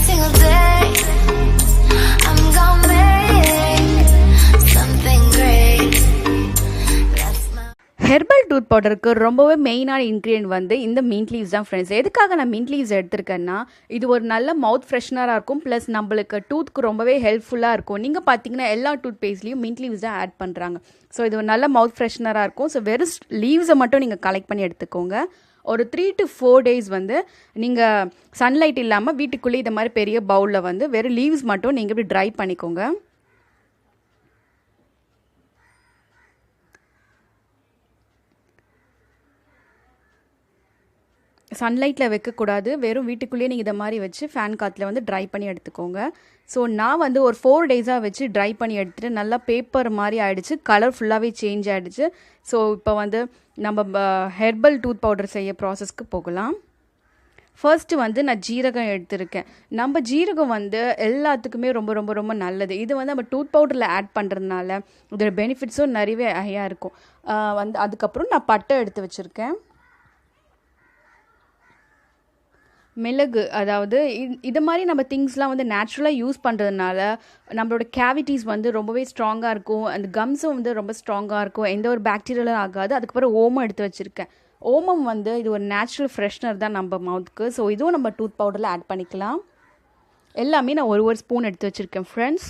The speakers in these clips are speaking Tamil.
single day I'm gonna make something great. That's my herbal tooth பவுடருக்கு ரொம்பவே மெயினான இன்க்ரீடியன்ட் வந்து இந்த மின்ட் லீவ்ஸ் தான் ஃப்ரெண்ட்ஸ். எதுக்காக நான் மின்ட் லீவ்ஸ் எடுத்திருக்கேன்னா, இது ஒரு நல்ல மவுத் ஃப்ரெஷ்னராக இருக்கும், ப்ளஸ் நம்மளுக்கு டூத்துக்கு ரொம்பவே ஹெல்ப்ஃபுல்லாக இருக்கும். நீங்கள் பார்த்தீங்கன்னா எல்லா டூத் பேஸ்ட்லேயும் மின்ட் லீவ்ஸ் தான் ஆட் பண்ணுறாங்க. ஸோ இது ஒரு நல்ல மவுத் ஃப்ரெஷ்னராக இருக்கும். ஸோ வெறும் லீவ்ஸை மட்டும் நீங்கள் கலெக்ட் பண்ணி எடுத்துக்கோங்க. ஒரு 3 to 4 days வந்து நீங்கள் சன்லைட் இல்லாமல் வீட்டுக்குள்ளேயே இந்த மாதிரி பெரிய பவுலில் வந்து வெறும் லீவ்ஸ் மட்டும் நீங்கள் இப்படி ட்ரை பண்ணிக்கோங்க. சன்லைட்டில் வைக்கக்கூடாது, வெறும் வீட்டுக்குள்ளேயே நீங்கள் இதை மாதிரி வச்சு ஃபேன் காற்றுல வந்து ட்ரை பண்ணி எடுத்துக்கோங்க. ஸோ நான் வந்து ஒரு 4 days வச்சு ட்ரை பண்ணி எடுத்துகிட்டு நல்லா பேப்பர் மாதிரி ஆகிடுச்சு, கலர் ஃபுல்லாகவே சேஞ்ச் ஆகிடுச்சு. ஸோ இப்போ வந்து நம்ம ஹெர்பல் டூத் பவுடர் செய்ய ப்ராசஸ்க்கு போகலாம். ஃபர்ஸ்ட்டு வந்து நான் ஜீரகம் எடுத்திருக்கேன். நம்ம ஜீரகம் வந்து எல்லாத்துக்குமே ரொம்ப ரொம்ப ரொம்ப நல்லது. இது வந்து நம்ம டூத் பவுடரில் ஆட் பண்ணுறதுனால இதோட பெனிஃபிட்ஸும் நிறையவே ஹையாக இருக்கும். வந்து அதுக்கப்புறம் நான் பட்டை எடுத்து வச்சுருக்கேன். மிளகு, அதாவது இது மாதிரி நம்ம திங்ஸ்லாம் வந்து நேச்சுரலாக யூஸ் பண்ணுறதுனால நம்மளோட கேவிட்டிஸ் வந்து ரொம்பவே ஸ்ட்ராங்காக இருக்கும், அந்த கம்ஸும் வந்து ரொம்ப ஸ்ட்ராங்காக இருக்கும், எந்த ஒரு பாக்டீரியாலும் ஆகாது. அதுக்கப்புறம் ஓமம் எடுத்து வச்சுருக்கேன். ஓமம் வந்து இது ஒரு நேச்சுரல் ஃப்ரெஷ்னர் தான் நம்ம மவுத்துக்கு. ஸோ இதுவும் நம்ம டூத் பவுடரில் ஆட் பண்ணிக்கலாம். எல்லாமே நான் ஒரு ஸ்பூன் எடுத்து வச்சுருக்கேன் ஃப்ரெண்ட்ஸ்.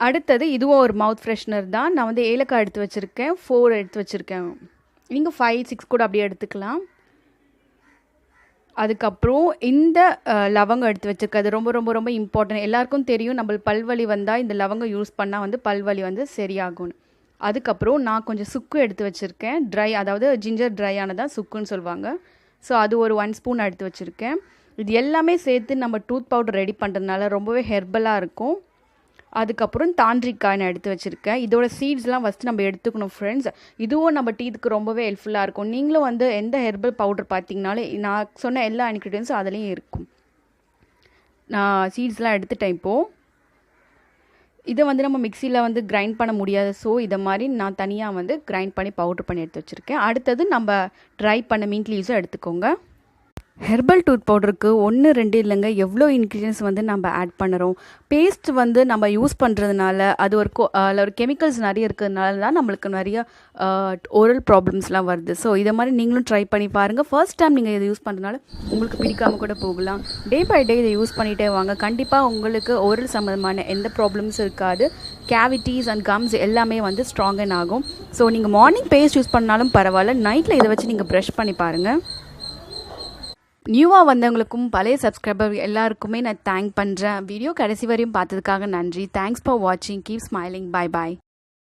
அடுத்தது இதுவும் ஒரு மவுத் ஃப்ரெஷ்னர் தான். நான் வந்து ஏலக்காய் எடுத்து வச்சுருக்கேன், 4 எடுத்து வச்சுருக்கேன். நீங்கள் 5, 6 கூட அப்படியே எடுத்துக்கலாம். அதுக்கப்புறம் இந்த லவங்கம் எடுத்து வச்சுருக்கேன். அது ரொம்ப ரொம்ப ரொம்ப இம்பார்ட்டன்ட். எல்லாருக்கும் தெரியும், நம்மளுக்கு பல்வலி வந்தால் இந்த லவங்கம் யூஸ் பண்ணால் வந்து பல்வலி வந்து சரியாகும்னு. அதுக்கப்புறம் நான் கொஞ்சம் சுக்கு எடுத்து வச்சுருக்கேன், ட்ரை, அதாவது ஜிஞ்சர் ட்ரை ஆனதான் சுக்குன்னு சொல்லுவாங்க. ஸோ அது ஒரு 1 ஸ்பூன் எடுத்து வச்சுருக்கேன். இது எல்லாமே சேர்த்து நம்ம டூத் பவுடர் ரெடி பண்ணுறதுனால ரொம்பவே ஹெர்பலாக இருக்கும். அதுக்கப்புறம் தாண்டிக்காய் நான் எடுத்து வச்சுருக்கேன். இதோட சீட்ஸ்லாம் ஃபஸ்ட்டு நம்ம எடுத்துக்கணும் ஃப்ரெண்ட்ஸ். இதுவும் நம்ம டீத்துக்கு ரொம்பவே ஹெல்ப்ஃபுல்லாக இருக்கும். நீங்களும் வந்து எந்த ஹெர்பல் பவுடர் பார்த்தீங்கனாலே நான் சொன்ன எல்லா இன்க்ரீடியன்ஸும் அதுலேயும் இருக்கும். நான் சீட்ஸ்லாம் எடுத்துட்டேன் இப்போது. இதை வந்து நம்ம மிக்சியில் வந்து கிரைண்ட் பண்ண முடியாது. ஸோ இதை மாதிரி நான் தனியாக வந்து கிரைண்ட் பண்ணி பவுட்ரு பண்ணி எடுத்து வச்சுருக்கேன். அடுத்தது நம்ம ட்ரை பண்ண மின்ட் லீவ்ஸும் எடுத்துக்கோங்க. ஹெர்பல் டூத் பவுடருக்கு 1, 2 இல்லைங்க, எவ்வளோ இன்க்ரீடியன்ஸ் வந்து நம்ம ஆட் பண்ணுறோம். பேஸ்ட் வந்து நம்ம யூஸ் பண்ணுறதுனால அது அதில் ஒரு கெமிக்கல்ஸ் நிறைய இருக்கிறதுனால தான் நம்மளுக்கு நிறைய ஓரல் ப்ராப்ளம்ஸ்லாம் வருது. ஸோ இதை மாதிரி நீங்களும் ட்ரை பண்ணி பாருங்கள். ஃபர்ஸ்ட் டைம் நீங்கள் இதை யூஸ் பண்ணுறதுனால உங்களுக்கு பிடிக்காமல் கூட போகலாம். டே பை டே இதை யூஸ் பண்ணிகிட்டே வாங்க. கண்டிப்பாக உங்களுக்கு ஓரல் சம்மந்தமான எந்த ப்ராப்ளம்ஸும் இருக்காது. கேவிட்டிஸ் அண்ட் கம்ஸ் எல்லாமே வந்து ஸ்ட்ராங்கன் ஆகும். ஸோ நீங்கள் மார்னிங் பேஸ்ட் யூஸ் பண்ணாலும் பரவாயில்ல, நைட்டில் இதை வச்சு நீங்கள் ப்ரஷ் பண்ணி பாருங்கள். நியூவாக வந்தவங்களுக்கும் பழைய சப்ஸ்கிரைபர் எல்லாருக்குமே நான் தேங்க் பண்ணுறேன். வீடியோ கடைசி வரையும் பார்த்ததுக்காக நன்றி. தேங்க்ஸ் ஃபார் வாட்சிங். Keep smiling. Bye bye.